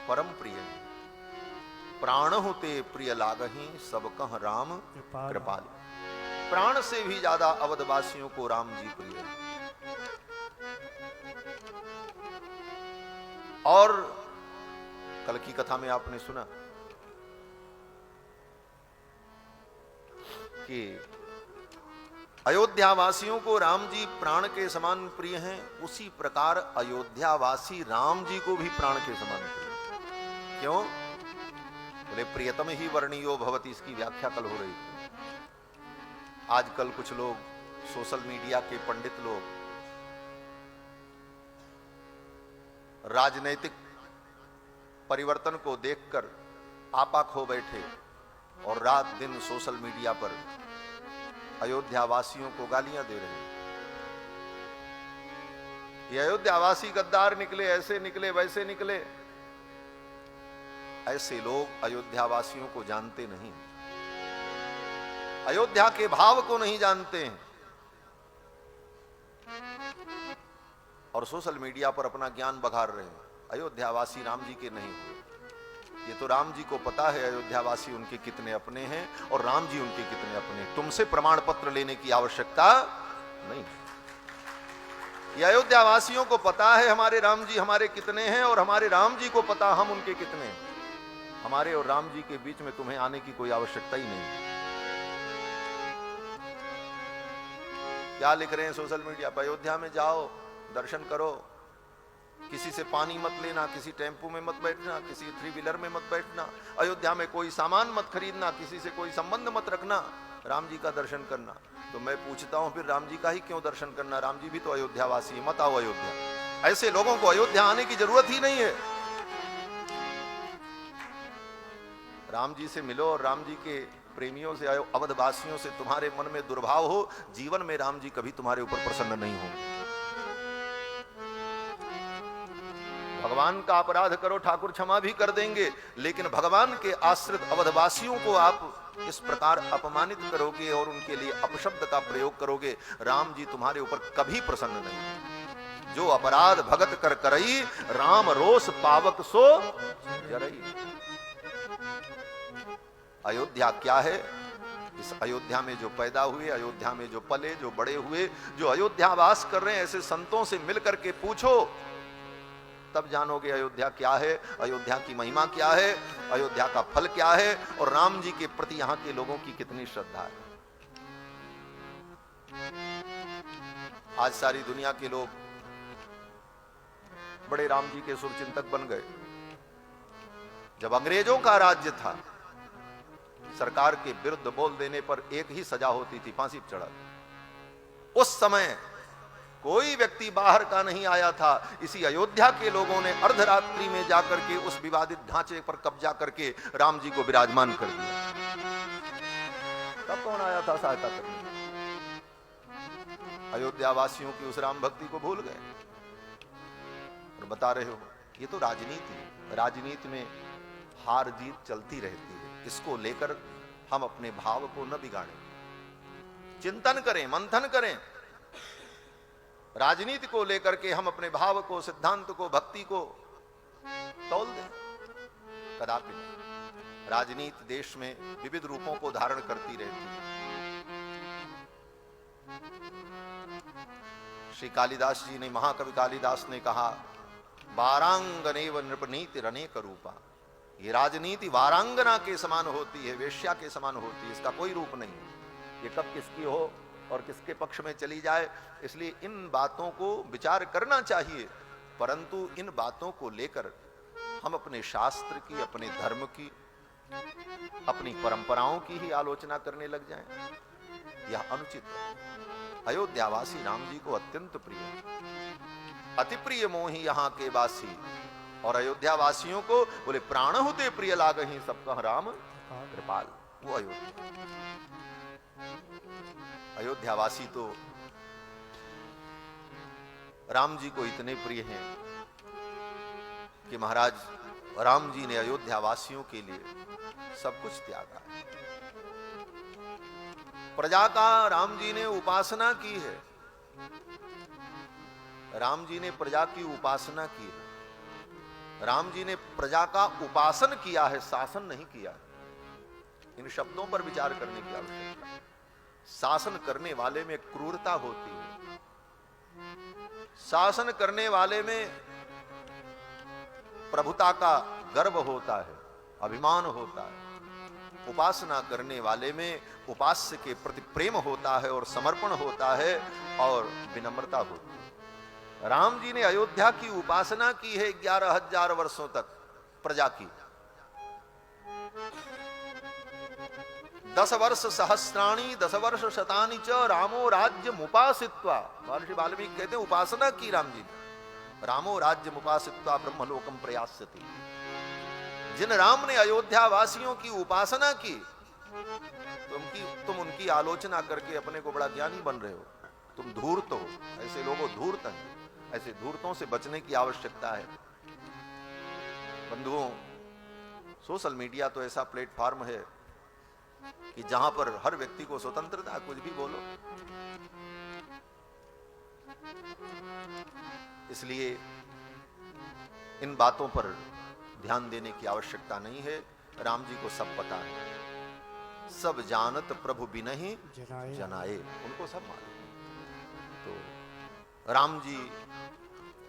परम प्रिय। प्राणहु ते प्रिय लागहि, सब कह राम कृपाल। प्राण से भी ज्यादा अवधवासियों को राम जी प्रिय है। और कल की कथा में आपने सुना कि अयोध्यावासियों को राम जी प्राण के समान प्रिय हैं, उसी प्रकार अयोध्यावासी राम जी को भी प्राण के समान प्रिय। क्यों? बोले प्रियतम ही वर्णीयो भवति, इसकी व्याख्या कल हो रही थी। आजकल कुछ लोग, सोशल मीडिया के पंडित लोग, राजनैतिक परिवर्तन को देखकर आपा खो बैठे और रात दिन सोशल मीडिया पर अयोध्यावासियों को गालियां दे रहे हैं। ये अयोध्यावासी गद्दार निकले, ऐसे निकले, वैसे निकले। ऐसे लोग अयोध्यावासियों को जानते नहीं, अयोध्या के भाव को नहीं जानते हैं और सोशल मीडिया पर अपना ज्ञान बघार रहे हैं। अयोध्यावासी राम जी के नहीं हुए। ये तो राम जी को पता है अयोध्यावासी उनके कितने अपने हैं और राम जी उनके कितने अपने। तुमसे प्रमाण पत्र लेने की आवश्यकता नहीं। ये अयोध्यावासियों को पता है हमारे राम जी हमारे कितने हैं और हमारे राम जी को पता हम उनके कितने हैं। हमारे और राम जी के बीच में तुम्हें आने की कोई आवश्यकता ही नहीं। क्या लिख रहे हैं सोशल मीडिया पर? अयोध्या में जाओ, दर्शन करो, किसी से पानी मत लेना, किसी टेम्पू में मत बैठना, किसी थ्री व्हीलर में मत बैठना, अयोध्या में कोई सामान मत खरीदना, किसी से कोई संबंध मत रखना, राम जी का दर्शन करना। तो मैं पूछता हूं फिर राम जी का ही क्यों दर्शन करना? राम जी भी तो अयोध्यावासी है, मत आओ अयोध्या। ऐसे लोगों को अयोध्या आने की जरूरत ही नहीं है। राम जी से मिलो और राम जी के प्रेमियों से, अवधवासियों से तुम्हारे मन में दुर्भाव हो, जीवन में राम जी कभी तुम्हारे ऊपर प्रसन्न नहीं होंगे। भगवान का अपराध करो, ठाकुर क्षमा भी कर देंगे, लेकिन भगवान के आश्रित अवधवासियों को आप इस प्रकार अपमानित करोगे और उनके लिए अपशब्द का प्रयोग करोगे, राम जी तुम्हारे ऊपर कभी प्रसन्न नहीं। जो अपराध भगत कर करई, राम रोष पावक सो जरई। अयोध्या क्या है? इस अयोध्या में जो पैदा हुए, अयोध्या में जो पले, जो बड़े हुए, जो अयोध्या वास कर रहे हैं, ऐसे संतों से मिलकर के पूछो, तब जानोगे अयोध्या क्या है, अयोध्या की महिमा क्या है, अयोध्या का फल क्या है और राम जी के प्रति यहां के लोगों की कितनी श्रद्धा है। आज सारी दुनिया के लोग बड़े राम जी के शुभचिंतक बन गए। जब अंग्रेजों का राज्य था, सरकार के विरुद्ध बोल देने पर एक ही सजा होती थी, फांसी पर चढ़ा। उस समय कोई व्यक्ति बाहर का नहीं आया था। इसी अयोध्या के लोगों ने अर्धरात्रि में जाकर के उस विवादित ढांचे पर कब्जा करके राम जी को विराजमान कर दिया। तब कौन आया था सहायता करने? अयोध्या वासियों की उस राम भक्ति को भूल गए और बता रहे हो ये तो राजनीति। राजनीति में हार जीत चलती रहती है, इसको लेकर हम अपने भाव को न बिगाड़ें, चिंतन करें, मंथन करें। राजनीति को लेकर के हम अपने भाव को, सिद्धांत को, भक्ति को तौल दें, कदापि नहीं। राजनीति देश में विविध रूपों को धारण करती रहती है। श्री कालिदास जी ने, महाकवि कालिदास ने कहा, वारांगनेव नृपनीति रनेक रूपा। ये राजनीति वारांगना के समान होती है, वेश्या के समान होती है, इसका कोई रूप नहीं। ये कब किसकी हो और किसके पक्ष में चली जाए, इसलिए इन बातों को विचार करना चाहिए। परंतु इन बातों को लेकर हम अपने शास्त्र की, अपने धर्म की, अपनी परंपराओं की ही आलोचना करने लग जाएं, यह अनुचित है। अयोध्यावासी राम जी को अत्यंत प्रिय है। अति प्रिय मोहि यहाँ के वासी। और अयोध्या वासियों को बोले प्राण होते प्रिय लागहि, सब कह राम कृपाल। वो अयोध्यावासी तो राम जी को इतने प्रिय हैं कि महाराज राम जी ने अयोध्या वासियों के लिए सब कुछ त्यागा। प्रजा का राम जी ने उपासना की है, राम जी ने प्रजा की उपासना की है। राम जी ने प्रजा का उपासन किया है, शासन नहीं किया है। इन शब्दों पर विचार करने की आवश्यकता है। शासन करने वाले में क्रूरता होती है, शासन करने वाले में प्रभुता का गर्व होता है, अभिमान होता है। उपासना करने वाले में उपास्य के प्रति प्रेम होता है और समर्पण होता है और विनम्रता होती है। राम जी ने अयोध्या की उपासना की है 11,000 वर्षों तक प्रजा की। 10 वर्ष सहस्राणी 10 वर्ष शतानि च रामो राज्य मुपासित्वा। महर्षि वाल्मीकि कहते हैं उपासना की राम जी ने। रामो राज्य मुपासित्वा ब्रह्मलोकम प्रयास्यति। जिन राम ने अयोध्या वासियों की उपासना की, तुम उनकी आलोचना करके अपने को बड़ा ज्ञानी बन रहे हो। तुम धूर्त हो, ऐसे लोगों धूर्त हैं। ऐसे धूर्तों से बचने की आवश्यकता है। बंधुओं, सोशल मीडिया तो ऐसा प्लेटफॉर्म है कि जहां पर हर व्यक्ति को स्वतंत्रता, कुछ भी बोलो। इसलिए इन बातों पर ध्यान देने की आवश्यकता नहीं है। राम जी को सब पता है। सब जानत प्रभु बिनहि जनाए, उनको सब मालूम। तो राम जी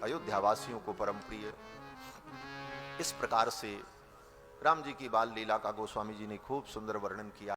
अयोध्या वासियों को परम प्रिय। इस प्रकार से राम जी की बाल लीला का गोस्वामी जी ने खूब सुंदर वर्णन किया।